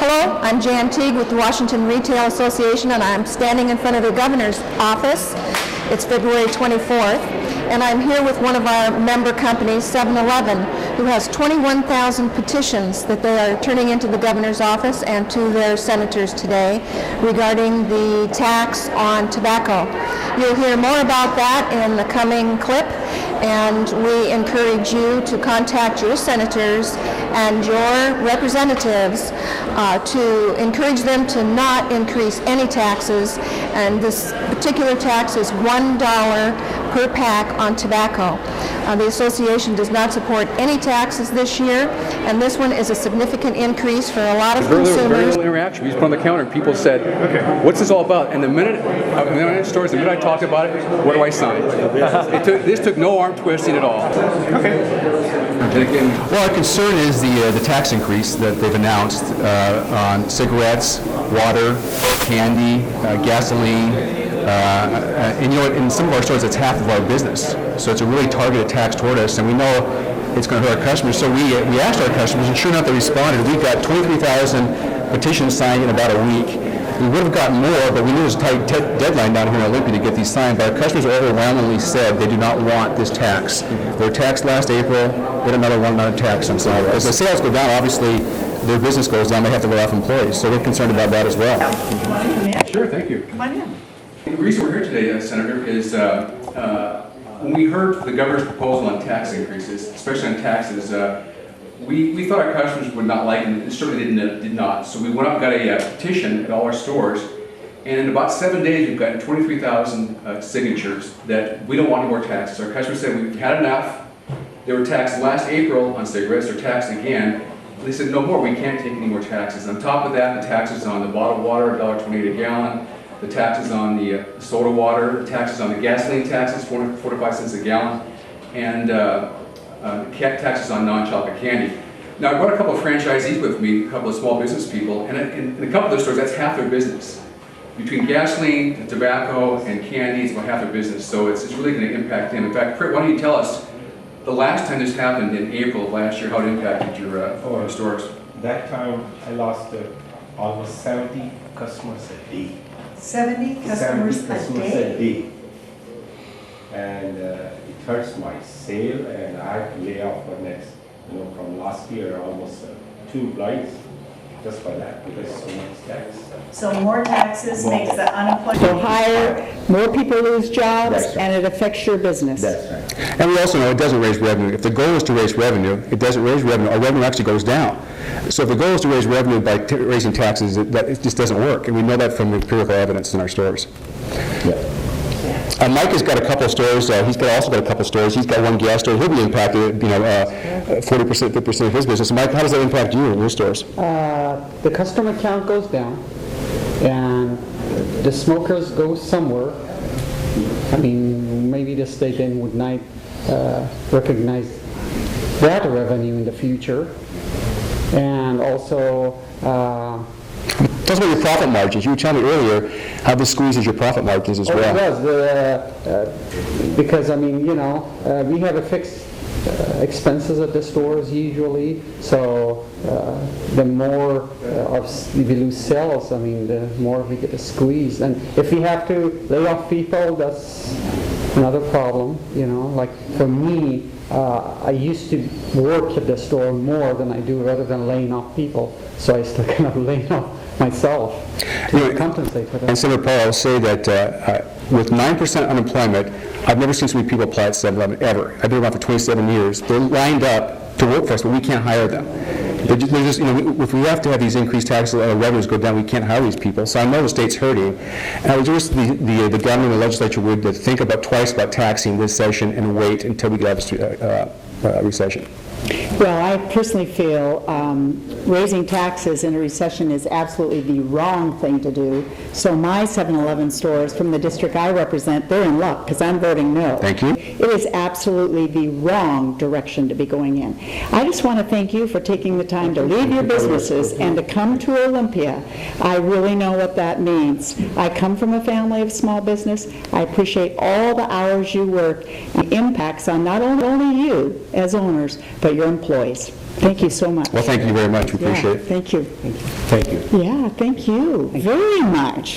Hello, I'm Jan Teague with the Washington Retail Association, and I'm standing in front of the governor's office. It's February 24th, and I'm here with one of our member companies, 711, who has 21,000 petitions that they are turning into the governor's office and to their senators today regarding the tax on tobacco. You'll hear more about that in the coming clip, and we encourage you to contact your senators and your representatives to encourage them to not increase any taxes, and this particular tax is $1 per pack on tobacco. The association does not support any taxes this year, and this one is a significant increase for a lot of consumers. Very little interaction. We just put on the counter and people said, okay, what's this all about? And the minute I talked about it, what do I sign? This took no arm twisting at all. Okay. And again, well, our concern is the tax increase that they've announced on cigarettes, water, candy, gasoline. And you know, in some of our stores, it's half of our business. So it's a really targeted tax toward us, and we know it's going to hurt our customers. So we asked our customers, and sure enough, they responded. We got 23,000 petitions signed in about a week. We would have gotten more, but we knew there was a tight deadline down here in Olympia to get these signed. But our customers overwhelmingly said they do not want this tax. They were taxed last April. They had another $1 tax on some. As the sales go down, obviously their business goes down. They have to lay off employees. So we're concerned about that as well. Sure, thank you. Come on in. The reason we're here today, Senator, is when we heard the governor's proposal on tax increases, especially on taxes, we thought our customers would not like it, and certainly did not. So we went out and got a petition at all our stores, and in about 7 days we've gotten 23,000 signatures that we don't want any more taxes. Our customers said we've had enough. They were taxed last April on cigarettes, they're taxed again. They said no more, we can't take any more taxes. On top of that, the taxes on the bottled water, $1.28 a gallon, the taxes on the soda water, the taxes on the gasoline taxes, 45 cents a gallon, and taxes on non-chocolate candy. Now, I brought a couple of franchisees with me, a couple of small business people, and in a couple of those stores, that's half their business. Between gasoline, and tobacco, and candy, it's about half their business, so it's really going to impact them. In fact, Britt, why don't you tell us, the last time this happened in April of last year, how it impacted your stores? That time, I lost almost 70 customers a day. 70 customers a day? And it hurts my sale, and I had to lay off for next, from last year, almost 2 employees, just for that, because so much tax. So more taxes makes the unemployment. So higher, more people lose jobs, That's right. and it affects your business. That's right. And we also know it doesn't raise revenue. If the goal is to raise revenue, it doesn't raise revenue. Our revenue actually goes down. So if the goal is to raise revenue by raising taxes, it just doesn't work. And we know that from empirical evidence in our stores. Yeah. Mike has got a couple of stores. He's also got a couple of stores. He's got one gas store. He'll be impacted, 40%, 50% of his business. Mike, how does that impact you in your stores? The customer count goes down, and the smokers go somewhere. I mean, maybe the state then would not recognize that revenue in the future. And also, Talk about your profit margins. You were telling me earlier how this squeezes your profit margins as well. It does, because, I mean, we have a fixed expenses at the stores usually, so the more we lose sales, I mean, the more we get a squeeze. And if we have to lay off people, that's another problem, Like for me, I used to work at the store more than I do rather than laying off people, so I still kind of lay off myself to compensate for that. And Senator Paul, I'll say that with 9% unemployment, I've never seen so many people apply at 7-Eleven, ever. I've been around for 27 years. They're lined up to work for us, but we can't hire them. They're just, if we have to have these increased tax revenues go down, we can't hire these people. So I know the state's hurting. And I would wish the government and the legislature would think about twice about taxing this session and wait until we get out of this recession. Well, I personally feel raising taxes in a recession is absolutely the wrong thing to do. So my 7-Eleven stores from the district I represent, they're in luck because I'm voting no. Thank you. It is absolutely the wrong direction to be going in. I just want to thank you for taking the time to leave your businesses and to come to Olympia. I really know what that means. I come from a family of small business. I appreciate all the hours you work and impacts on not only you as owners, but your employees. Thank you so much. Well, thank you very much. We appreciate Yeah, it. thank you. Thank you. Yeah, thank you very much.